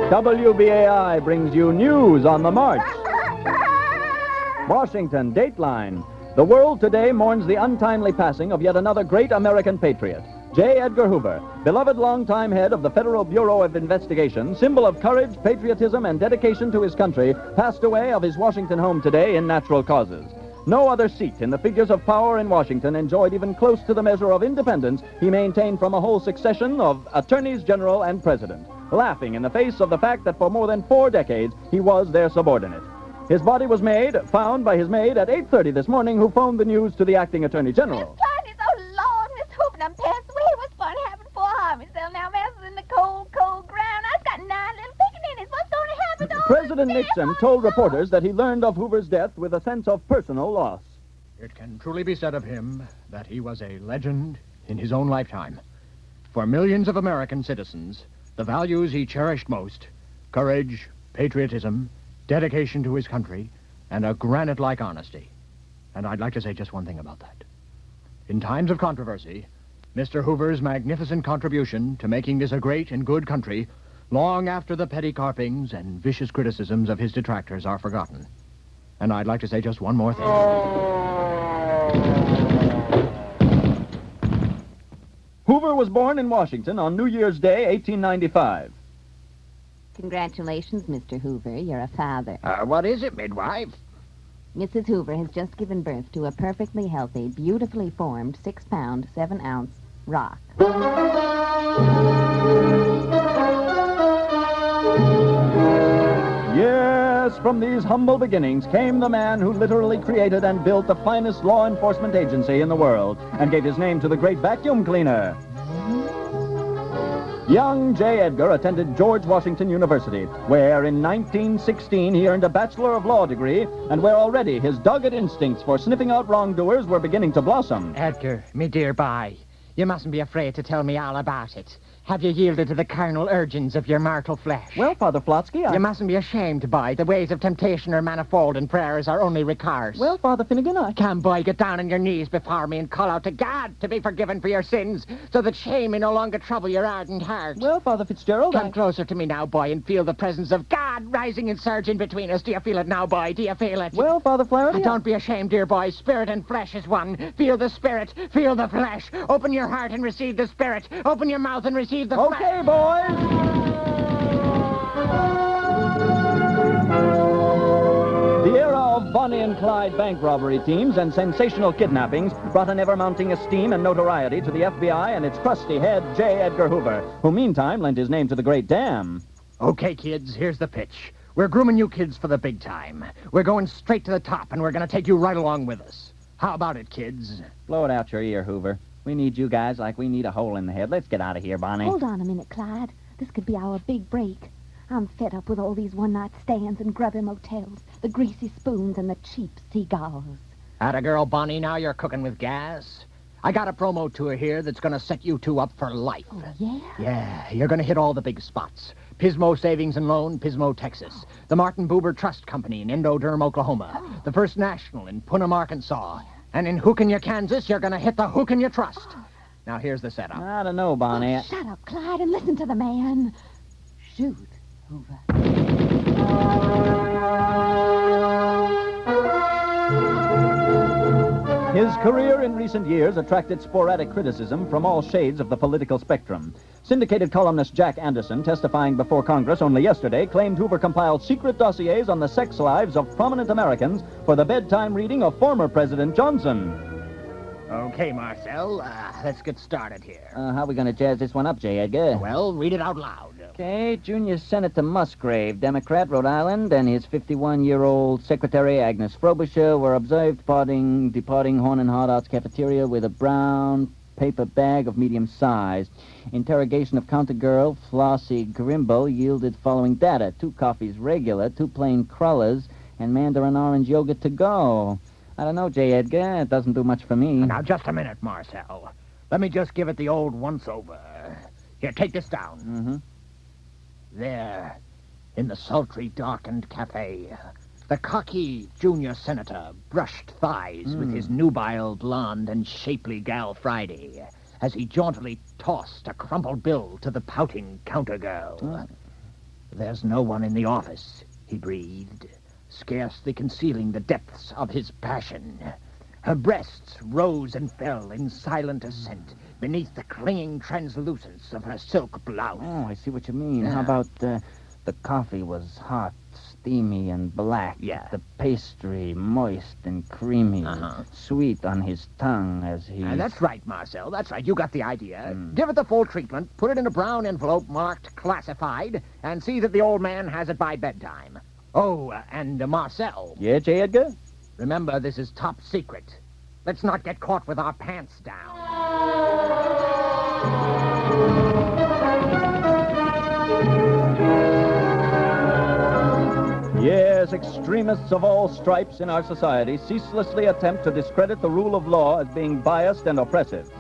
WBAI brings you news on the march. Washington, Dateline. The world today mourns the untimely passing of yet another great American patriot, J. Edgar Hoover, beloved longtime head of the Federal Bureau of Investigation, symbol of courage, patriotism, and dedication to his country, passed away of his Washington home today in natural causes. No other seat in the figures of power in Washington enjoyed even close to the measure of independence he maintained from a whole succession of attorneys general and president, laughing in the face of the fact that for more than 4 decades he was their subordinate. His body was found by his maid at 8:30 this morning, who phoned the news to the acting attorney general. Miss Clardy, oh, Lord, Miss Hoover, I'm passed away. It was fun having 4 harvests. Now, Master's in the cold, cold ground. I've got 9 little pickaninnies. What's going to happen to all President Nixon told reporters that he learned of Hoover's death with a sense of personal loss. It can truly be said of him that he was a legend in his own lifetime. For millions of American citizens, the values he cherished most, courage, patriotism, dedication to his country, and a granite-like honesty. And I'd like to say just one thing about that. In times of controversy, Mr. Hoover's magnificent contribution to making this a great and good country, long after the petty carpings and vicious criticisms of his detractors are forgotten. And I'd like to say just one more thing. Hoover was born in Washington on New Year's Day, 1895. Congratulations, Mr. Hoover. You're a father. What is it, midwife? Mrs. Hoover has just given birth to a perfectly healthy, beautifully formed 6-pound, 7-ounce rock. Yes, from these humble beginnings came the man who literally created and built the finest law enforcement agency in the world and gave his name to the great vacuum cleaner. Young J. Edgar attended George Washington University, where in 1916 he earned a Bachelor of Law degree, and where already his dogged instincts for sniffing out wrongdoers were beginning to blossom. Edgar, me dear boy, you mustn't be afraid to tell me all about it. Have you yielded to the carnal urgings of your mortal flesh? Well, Father Flotsky, You mustn't be ashamed, boy. The ways of temptation are manifold, and prayers are only recourse. Well, Father Finnegan, Come, boy, get down on your knees before me and call out to God to be forgiven for your sins, so that shame may no longer trouble your ardent heart. Well, Father Fitzgerald, Come closer to me now, boy, and feel the presence of God rising and surging between us. Do you feel it now, boy? Do you feel it? Well, Father Flaherty, Don't be ashamed, dear boy. Spirit and flesh is one. Feel the spirit. Feel the flesh. Open your heart and receive the spirit. Open your mouth and receive the flesh. Okay, boys. The era of Bonnie and Clyde bank robbery teams and sensational kidnappings brought an ever-mounting esteem and notoriety to the FBI and its crusty head, J. Edgar Hoover, who meantime lent his name to the Great Dam. Okay, kids, here's the pitch. We're grooming you kids for the big time. We're going straight to the top, and we're going to take you right along with us. How about it, kids? Blow it out your ear, Hoover. We need you guys like we need a hole in the head. Let's get out of here, Bonnie. Hold on a minute, Clyde. This could be our big break. I'm fed up with all these one-night stands and grubby motels, the greasy spoons and the cheap seagulls. Atta girl, Bonnie, now you're cooking with gas. I got a promo tour here that's going to set you two up for life. Oh, yeah? Yeah, you're going to hit all the big spots. Pismo Savings and Loan, Pismo, Texas. The Martin Buber Trust Company in Endoderm, Oklahoma. The First National in Punham, Arkansas. And in Hookanya, Kansas, you're going to hit the Hookanya Trust. Now, here's the setup. I don't know, Bonnie. Oh, shut up, Clyde, and listen to the man. Shoot, Hoover. His career in recent years attracted sporadic criticism from all shades of the political spectrum. Syndicated columnist Jack Anderson, testifying before Congress only yesterday, claimed Hoover compiled secret dossiers on the sex lives of prominent Americans for the bedtime reading of former President Johnson. Okay, Marcel, let's get started here. How are we going to jazz this one up, J. Edgar? Well, read it out loud. Okay, Junior Senator Musgrave, Democrat, Rhode Island, and his 51-year-old secretary, Agnes Frobisher, were observed departing Horn and Hard Arts Cafeteria with a brown paper bag of medium size. Interrogation of counter girl Flossie Grimble yielded following data: 2 coffees regular, 2 plain crullers, and mandarin orange yogurt to go. I don't know, J. Edgar. It doesn't do much for me. Now, just a minute, Marcel. Let me just give it the old once-over. Here, take this down. Mm-hmm. There, in the sultry, darkened cafe, the cocky junior senator brushed thighs with his nubile, blonde, and shapely gal Friday as he jauntily tossed a crumpled bill to the pouting counter girl. There's no one in the office, he breathed, scarcely concealing the depths of his passion. Her breasts rose and fell in silent ascent beneath the clinging translucence of her silk blouse. Oh, I see what you mean. How about the coffee was hot, steamy, and black? Yeah. The pastry moist and creamy, sweet on his tongue as he... That's right, Marcel. That's right. You got the idea. Give it the full treatment, put it in a brown envelope marked classified, and see that the old man has it by bedtime. Oh, and Marcel. Yeah, J. Edgar? Remember, this is top secret. Let's not get caught with our pants down. Yes, extremists of all stripes in our society ceaselessly attempt to discredit the rule of law as being biased and oppressive.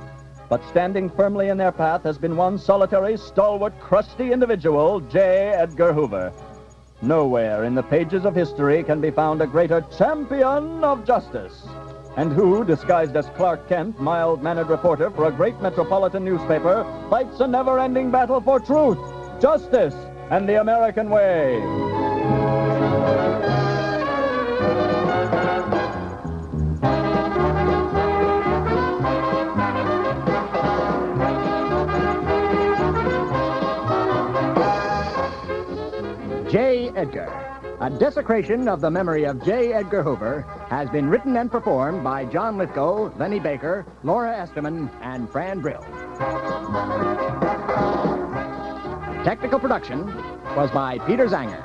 But standing firmly in their path has been one solitary, stalwart, crusty individual, J. Edgar Hoover. Nowhere in the pages of history can be found a greater champion of justice. And who, disguised as Clark Kent, mild-mannered reporter for a great metropolitan newspaper, fights a never-ending battle for truth, justice, and the American way. J. Edgar. A Desecration of the Memory of J. Edgar Hoover has been written and performed by John Lithgow, Minnie Baker, Laura Esterman, and Fran Drill. Technical production was by Peter Zanger.